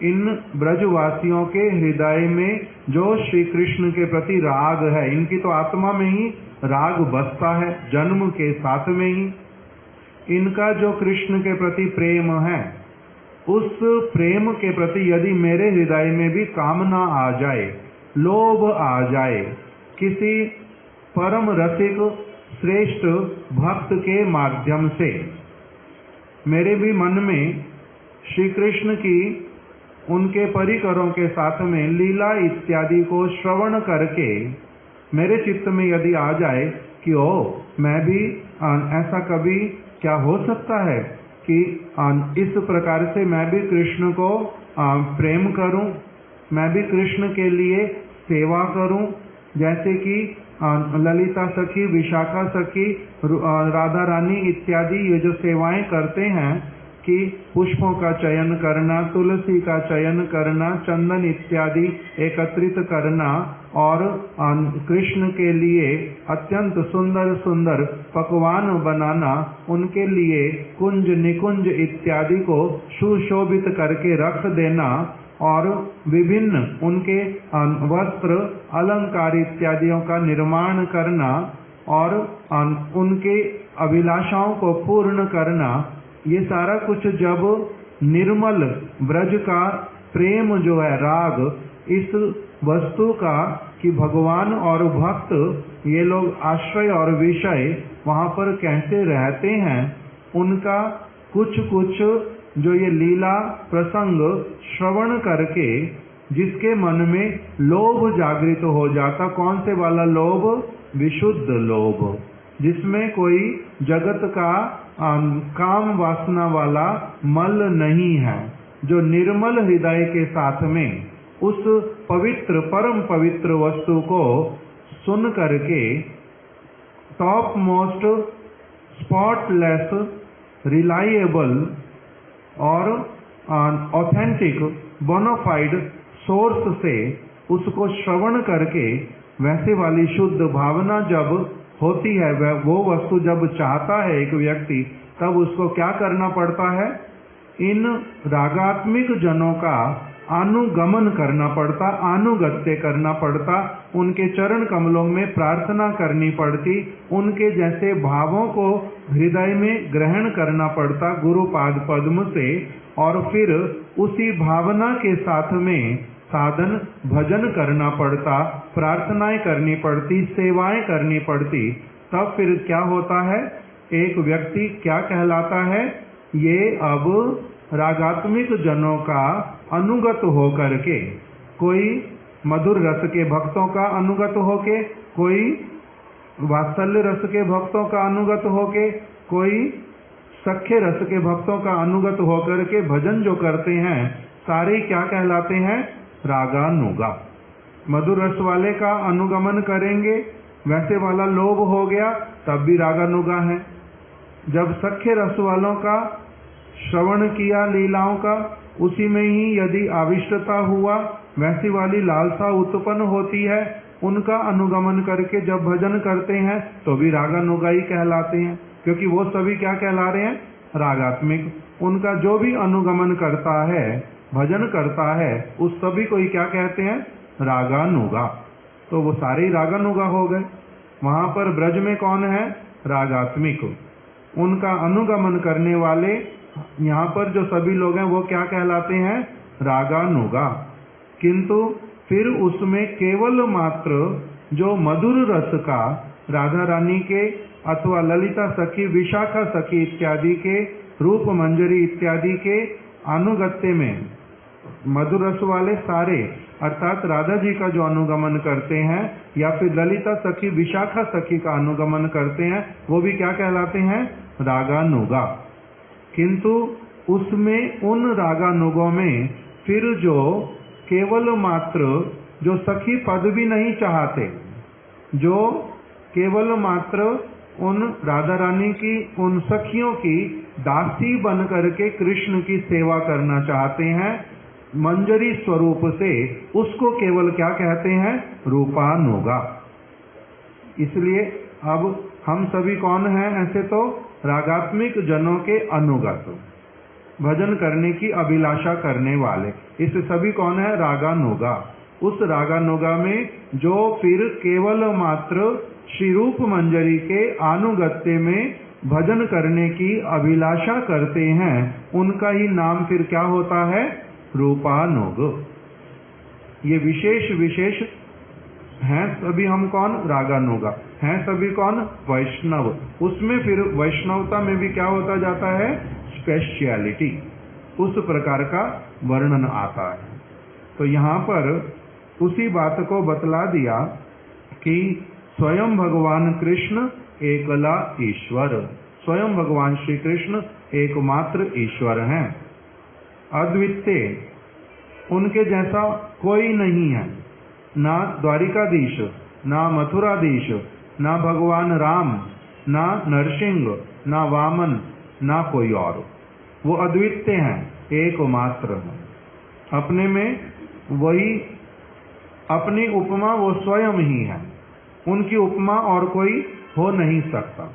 इन ब्रजवासियों के हृदय में जो श्री कृष्ण के प्रति राग है, इनकी तो आत्मा में ही राग बसता है, जन्म के साथ में ही। इनका जो कृष्ण के प्रति प्रेम है, उस प्रेम के प्रति यदि मेरे हृदय में भी कामना आ जाए, लोभ आ जाए, किसी परम रसिक श्रेष्ठ भक्त के माध्यम से मेरे भी मन में श्री कृष्ण की उनके परिकरों के साथ में लीला इत्यादि को श्रवण करके मेरे चित्त में यदि आ जाए कि ओ मैं भी ऐसा कभी क्या हो सकता है कि इस प्रकार से मैं भी कृष्ण को प्रेम करूं, मैं भी कृष्ण के लिए सेवा करूं, जैसे कि ललिता सखी, विशाखा सखी, राधा रानी इत्यादि ये जो सेवाएं करते हैं कि पुष्पों का चयन करना, तुलसी का चयन करना, चंदन इत्यादि एकत्रित करना और कृष्ण के लिए अत्यंत सुंदर सुंदर पकवान बनाना, उनके लिए कुंज निकुंज इत्यादि को सुशोभित करके रख देना और विभिन्न उनके वस्त्र अलंकार इत्यादियों का निर्माण करना और उनके अभिलाषाओं को पूर्ण करना, ये सारा कुछ जब निर्मल ब्रज का प्रेम जो है, राग इस वस्तु का कि भगवान और भक्त ये लोग आश्रय और विषय वहाँ पर कैसे रहते हैं, उनका कुछ कुछ जो ये लीला प्रसंग श्रवण करके जिसके मन में लोभ जागृत हो जाता, कौन से वाला लोभ? विशुद्ध लोभ, जिसमें कोई जगत का काम वासना वाला मल नहीं है, जो निर्मल हृदय के साथ में उस पवित्र परम पवित्र वस्तु को सुन करके टॉप मोस्ट स्पॉटलेस रिलायबल और ऑथेंटिक बोनाफाइड सोर्स से उसको श्रवण करके वैसे वाली शुद्ध भावना जब होती है, वह वो वस्तु जब चाहता है एक व्यक्ति, तब उसको क्या करना पड़ता है? इन रागात्मिक जनों का अनुगमन करना पड़ता, अनुगत्य करना पड़ता, उनके चरण कमलों में प्रार्थना करनी पड़ती, उनके जैसे भावों को हृदय में ग्रहण करना पड़ता गुरु पाद पद्म से, और फिर उसी भावना के साथ में साधन भजन करना पड़ता, प्रार्थनाएं करनी पड़ती, सेवाएं करनी पड़ती। तब फिर क्या होता है? एक व्यक्ति क्या कहलाता है? ये अब रागात्मिक जनों का अनुगत होकर के, कोई मधुर रस के भक्तों का अनुगत होके, कोई वात्सल्य रस के भक्तों का अनुगत होके, कोई सख्य रस के भक्तों का अनुगत होकर के भजन जो करते हैं, सारे क्या कहलाते हैं? रागानुगा। मधुर रस वाले का अनुगमन करेंगे, वैसे वाला लोभ हो गया, तब भी रागानुगा है। जब सख्य रस वालों का श्रवण किया लीलाओं का, उसी में ही यदि आविष्टता हुआ, वैसी वाली लालसा उत्पन्न होती है, उनका अनुगमन करके जब भजन करते हैं तो भी रागानुगा ही कहलाते हैं, क्योंकि वो सभी क्या कहला रहे हैं? रागात्मिक। उनका जो भी अनुगमन करता है, भजन करता है, उस सभी को ही क्या कहते हैं? रागानुगा। तो वो सारे ही रागानुगा हो गए। वहां पर ब्रज में कौन है? रागात्मिक। उनका अनुगमन करने वाले यहाँ पर जो सभी लोग हैं वो क्या कहलाते हैं? रागानुगा। किंतु फिर उसमें केवल मात्र जो मधुर रस का राधा रानी के अथवा ललिता सखी, विशाखा सखी इत्यादि के, रूप मंजरी इत्यादि के अनुगत्य में मधुर रस वाले सारे, अर्थात राधा जी का जो अनुगमन करते हैं या फिर ललिता सखी, विशाखा सखी का अनुगमन करते हैं, वो भी क्या कहलाते हैं? रागानुगा। किंतु उसमें उन रागानुगों में फिर जो केवल मात्र जो सखी पद भी नहीं चाहते, जो केवल मात्र उन राधा रानी की, उन सखियों की दासी बन करके कृष्ण की सेवा करना चाहते हैं मंजरी स्वरूप से, उसको केवल क्या कहते हैं? रूपानुगा। इसलिए अब हम सभी कौन हैं? ऐसे तो रागात्मिक जनों के अनुगत, भजन करने की अभिलाषा करने वाले, इस सभी कौन है? रागानुगा। उस रागानुगा में जो फिर केवल मात्र श्री रूप मंजरी के अनुगत्य में भजन करने की अभिलाषा करते हैं, उनका ही नाम फिर क्या होता है? रूपानुग। ये विशेष विशेष हैं सभी। हम कौन? रागानुगा हैं सभी। कौन? वैष्णव। उसमें फिर वैष्णवता में भी क्या होता जाता है? स्पेशलिटी, उस प्रकार का वर्णन आता है। तो यहाँ पर उसी बात को बतला दिया कि स्वयं भगवान कृष्ण एकला ईश्वर, स्वयं भगवान श्री कृष्ण एकमात्र ईश्वर हैं, अद्वितीय, उनके जैसा कोई नहीं है। ना द्वारिकाधीश, ना मथुराधीश, ना भगवान राम, ना नरसिंह, ना वामन, ना कोई और। वो अद्वितीय हैं, एकमात्र हैं। अपने में वही, अपनी उपमा वो स्वयं ही है, उनकी उपमा और कोई हो नहीं सकता।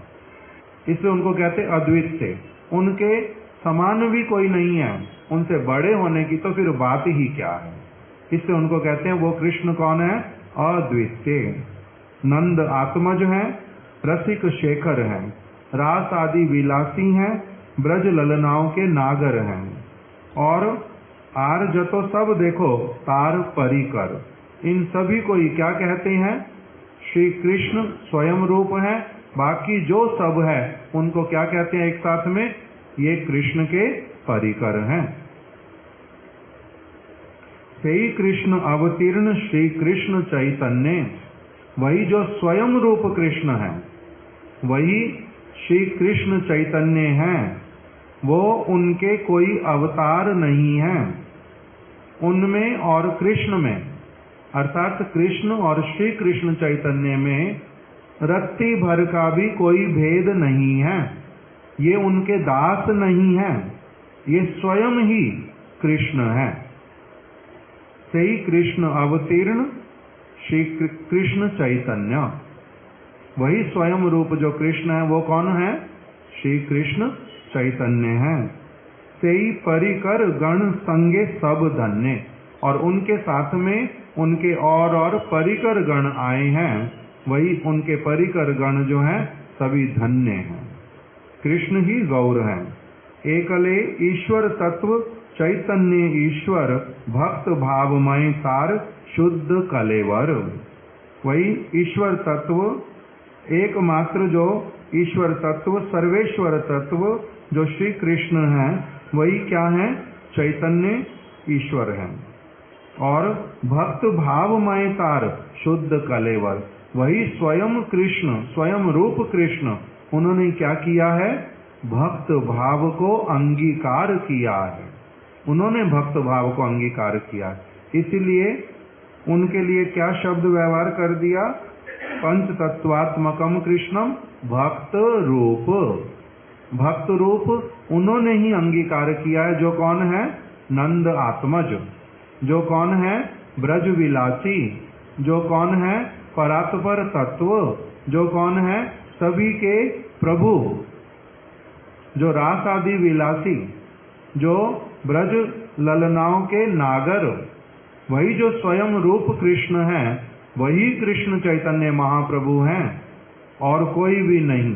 इसलिए उनको कहते अद्वितीय। उनके समान भी कोई नहीं है, उनसे बड़े होने की तो फिर बात ही क्या है। इससे उनको कहते हैं वो कृष्ण कौन है? अद्वितीय। नंद आत्मज हैं, रसिक शेखर हैं, रास आदि विलासी हैं, ब्रज ललनाओं के नागर हैं, और आर जतो सब देखो तार परिकर। इन सभी को ही क्या कहते हैं? श्री कृष्ण स्वयं रूप है। बाकी जो सब है उनको क्या कहते हैं एक साथ में? ये कृष्ण के परिकर हैं। श्री कृष्ण अवतीर्ण श्री कृष्ण चैतन्य, वही जो स्वयं रूप कृष्ण है, वही श्री कृष्ण चैतन्य हैं। वो उनके कोई अवतार नहीं है। उनमें और कृष्ण में, अर्थात कृष्ण और श्री कृष्ण चैतन्य में रत्ती भर का भी कोई भेद नहीं है। ये उनके दास नहीं है, ये स्वयं ही कृष्ण है। से ही कृष्ण अवतीर्ण श्री कृष्ण चैतन्य, वही स्वयं रूप जो कृष्ण है वो कौन है? श्री कृष्ण चैतन्य है। से ही परिकर गण संगे सब धन्य, और उनके साथ में उनके और परिकर गण आए हैं, वही उनके परिकर गण जो हैं सभी धन्य हैं। कृष्ण ही गौर हैं। एकले ईश्वर तत्व चैतन्य ईश्वर भक्त भावमय सार शुद्ध कलेवर, वही ईश्वर तत्व एकमात्र जो ईश्वर तत्व सर्वेश्वर तत्व जो श्री कृष्ण है, वही क्या है? चैतन्य ईश्वर है। और भक्त भावमय तार शुद्ध कलेवर, वही स्वयं कृष्ण स्वयं रूप कृष्ण, उन्होंने क्या किया है? भक्त भाव को अंगीकार किया है। उन्होंने भक्त भाव को अंगीकार किया, इसलिए उनके लिए क्या शब्द व्यवहार कर दिया? पंच तत्वात्मकम कृष्णम भक्त रूप। भक्त रूप उन्होंने ही अंगीकार किया है। जो कौन है? नंद आत्मज। जो कौन है? ब्रज विलासी। जो कौन है? परात्पर तत्व। जो कौन है? सभी के प्रभु, जो रास आदि विलासी, जो ब्रज ललनाओं के नागर, वही जो स्वयं रूप कृष्ण है, वही कृष्ण चैतन्य महाप्रभु हैं और कोई भी नहीं।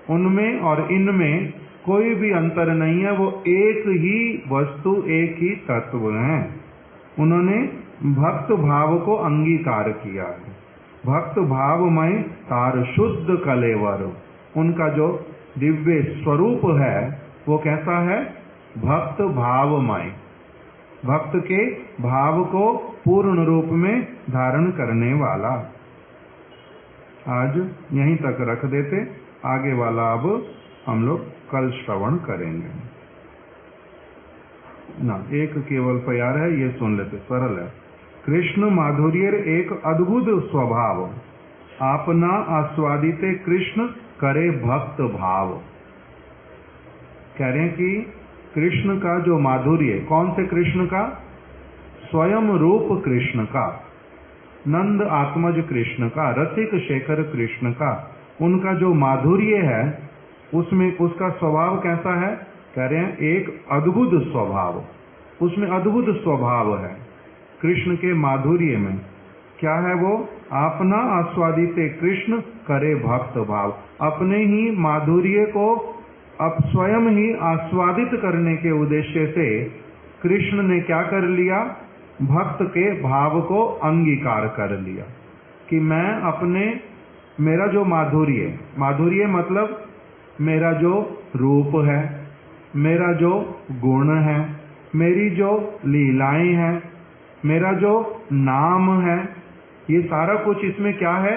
उनमें और इनमें कोई भी अंतर नहीं है, वो एक ही वस्तु एक ही तत्व है। उन्होंने भक्त भाव को अंगीकार किया है। भक्त भावमय तार शुद्ध कलेवर, उनका जो दिव्य स्वरूप है वो कैसा है? भक्त भावमय, भक्त के भाव को पूर्ण रूप में धारण करने वाला। आज यहीं तक रख देते, आगे वाला अब हम लोग कल श्रवण करेंगे ना। एक केवल प्यार है, ये सुन लेते, सरल है। कृष्ण माधुर्य एक अद्भुत स्वभाव, आपना आस्वादिते कृष्ण करे भक्त भाव। कह रहे हैं कि कृष्ण का जो माधुर्य, कौन से कृष्ण का? स्वयं रूप कृष्ण का, नंद आत्मज कृष्ण का, रसिक शेखर कृष्ण का, उनका जो माधुर्य है उसमें उसका स्वभाव कैसा है? कह रहे हैं एक अद्भुत स्वभाव, उसमें अद्भुत स्वभाव है। कृष्ण के माधुर्य में क्या है? वो अपना आस्वादित कृष्ण करे भक्त भाव, अपने ही माधुर्य को अब स्वयं ही आस्वादित करने के उद्देश्य से कृष्ण ने क्या कर लिया? भक्त के भाव को अंगीकार कर लिया कि मैं अपने, मेरा जो माधुर्य, माधुर्य मतलब मेरा जो रूप है, मेरा जो गुण है, मेरी जो लीलाएं हैं, मेरा जो नाम है, ये सारा कुछ इसमें क्या है?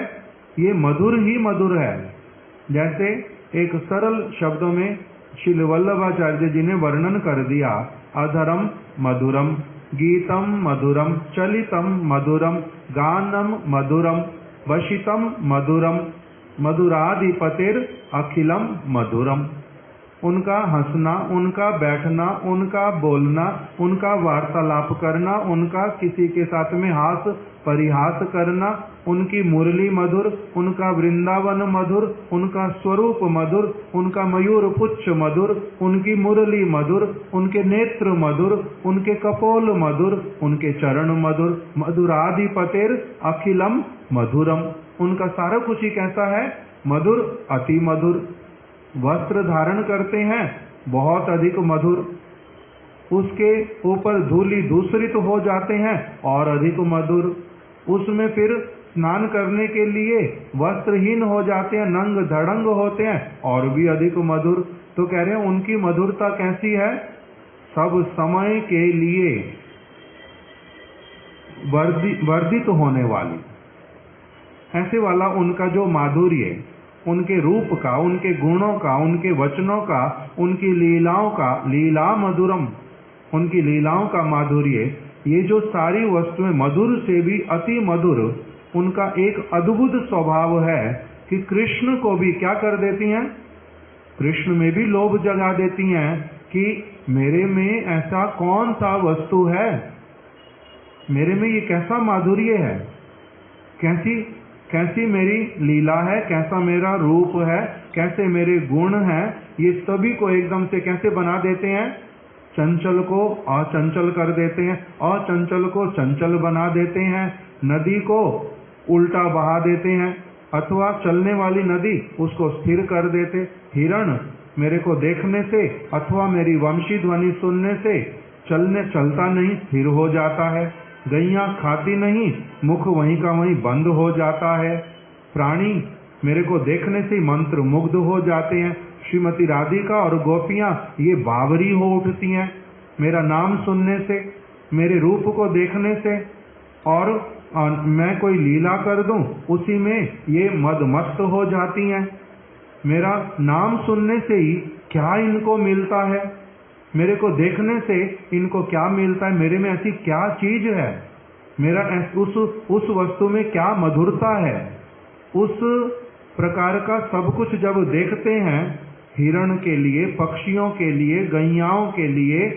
ये मधुर ही मधुर है। जैसे एक सरल शब्दों में श्रील वल्लभाचार्य जी ने वर्णन कर दिया, अधरम मधुरम, गीतम मधुरम, चलितम मधुरम, गानम मधुरम, वशितम मधुरम, मधुराधिपतिर अखिलम मधुरम। उनका हंसना, उनका बैठना, उनका बोलना, उनका वार्तालाप करना, उनका किसी के साथ में हास परिहास करना, उनकी मुरली मधुर, उनका वृंदावन मधुर, उनका स्वरूप मधुर, उनका मयूर पुच्छ मधुर, उनकी मुरली मधुर, उनके नेत्र मधुर, उनके कपोल मधुर, उनके चरण मधुर, मधुराधिपतिर अखिलम मधुरम। उनका सारा कुछ ही कैसा है? मधुर, अति मधुर। वस्त्र धारण करते हैं, बहुत अधिक मधुर। उसके ऊपर धूलि दूसरित हो जाते हैं, और अधिक मधुर। उसमें फिर स्नान करने के लिए वस्त्रहीन हो जाते हैं, नंग धड़ंग होते हैं, और भी अधिक मधुर। तो कह रहे हैं उनकी मधुरता कैसी है? सब समय के लिए वर्धित होने वाली, ऐसे वाला उनका जो माधुर्य, उनके रूप का, उनके गुणों का, उनके वचनों का, उनकी लीलाओं का, लीला मधुरम, उनकी लीलाओं का माधुर्य, ये जो सारी वस्तुएं मधुर से भी अति मधुर, उनका एक अद्भुत स्वभाव है कि कृष्ण को भी क्या कर देती हैं? कृष्ण में भी लोभ जगा देती हैं कि मेरे में ऐसा कौन सा वस्तु है, मेरे में ये कैसा माधुर्य है, कैसी कैसी मेरी लीला है, कैसा मेरा रूप है, कैसे मेरे गुण हैं, ये सभी को एकदम से कैसे बना देते हैं, चंचल को अचंचल कर देते हैं, अचंचल को चंचल बना देते हैं, नदी को उल्टा बहा देते हैं, अथवा चलने वाली नदी उसको स्थिर कर देते। हिरण मेरे को देखने से अथवा मेरी वंशी ध्वनि सुनने से चलता नहीं, स्थिर हो जाता है। गैया खाती नहीं, मुख वहीं का वहीं बंद हो जाता है। प्राणी मेरे को देखने से मंत्र मुग्ध हो जाते हैं। श्रीमती राधिका और गोपियां ये बावरी हो उठती हैं मेरा नाम सुनने से, मेरे रूप को देखने से, और मैं कोई लीला कर दूं उसी में ये मदमस्त हो जाती हैं। मेरा नाम सुनने से ही क्या इनको मिलता है, मेरे को देखने से इनको क्या मिलता है, मेरे में ऐसी क्या चीज है, मेरा उस वस्तु में क्या मधुरता है, उस प्रकार का सब कुछ जब देखते हैं, हिरण के लिए, पक्षियों के लिए, गैयाओं के लिए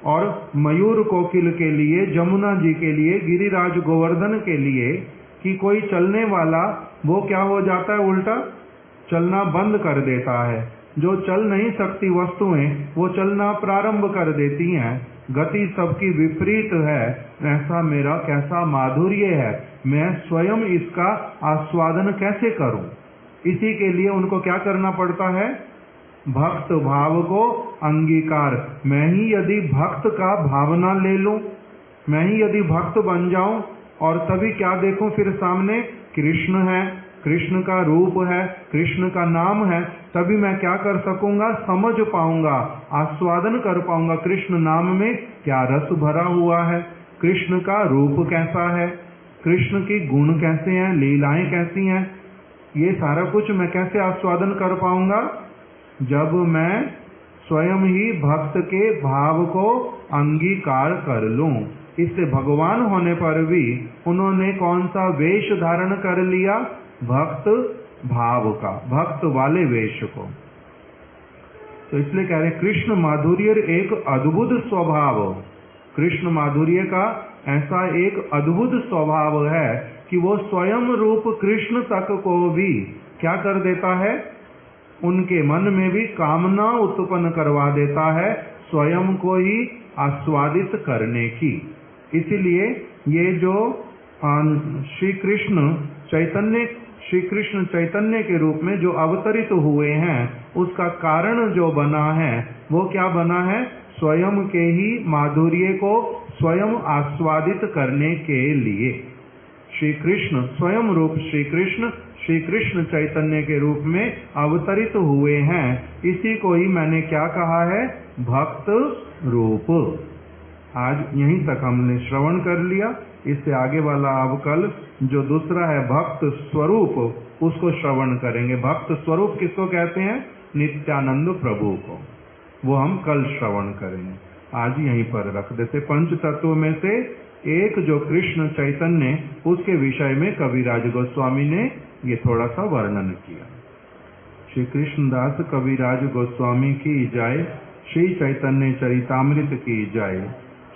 और मयूर कोकिल के लिए, जमुना जी के लिए, गिरिराज गोवर्धन के लिए, कि कोई चलने वाला वो क्या हो जाता है, उल्टा चलना बंद कर देता है। जो चल नहीं सकती वस्तुएं वो चलना प्रारंभ कर देती हैं। गति सबकी विपरीत है, ऐसा मेरा कैसा माधुर्य है, मैं स्वयं इसका आस्वादन कैसे करूं। इसी के लिए उनको क्या करना पड़ता है, भक्त भाव को अंगीकार। मैं ही यदि भक्त का भावना ले लूं, मैं ही यदि भक्त बन जाऊं और तभी क्या देखूं, फिर सामने कृष्ण है, कृष्ण का रूप है, कृष्ण का नाम है, तभी मैं क्या कर सकूंगा, समझ पाऊंगा, आस्वादन कर पाऊंगा कृष्ण नाम में क्या रस भरा हुआ है, कृष्ण का रूप कैसा है, कृष्ण के गुण कैसे हैं, लीलाएं कैसी हैं, ये सारा कुछ मैं कैसे आस्वादन कर पाऊंगा, जब मैं स्वयं ही भक्त के भाव को अंगीकार कर लूं। इससे भगवान होने पर भी उन्होंने कौन सा वेश धारण कर लिया, भक्त भाव का, भक्त वाले वेश को। तो इसलिए कह रहे कृष्ण माधुर्य एक अद्भुत स्वभाव, कृष्ण माधुर्य का ऐसा एक अद्भुत स्वभाव है कि वो स्वयं रूप कृष्ण तक को भी क्या कर देता है, उनके मन में भी कामना उत्पन्न करवा देता है, स्वयं को ही आस्वादित करने की। इसीलिए ये जो श्री कृष्ण चैतन्य के रूप में जो अवतरित हुए हैं, उसका कारण जो बना है वो क्या बना है, स्वयं के ही माधुर्य को स्वयं आस्वादित करने के लिए। श्री कृष्ण स्वयं रूप श्री कृष्ण चैतन्य के रूप में अवतरित हुए हैं। इसी को ही मैंने क्या कहा है, भक्त रूप। आज यहीं तक हमने श्रवण कर लिया। इससे आगे वाला अब कल जो दूसरा है भक्त स्वरूप, उसको श्रवण करेंगे। भक्त स्वरूप किसको कहते हैं, नित्यानंद प्रभु को, वो हम कल श्रवण करेंगे। आज यहीं पर रख देते। पंच तत्व में से एक जो कृष्ण चैतन्य, उसके विषय में कविराज गोस्वामी ने ये थोड़ा सा वर्णन किया। श्री कृष्णदास कविराज गोस्वामी की जय, श्री चैतन्य चरितामृत की जय,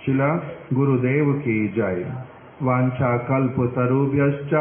शिला गुरुदेव की जय। वांछा कल्प तरुभ्यश्च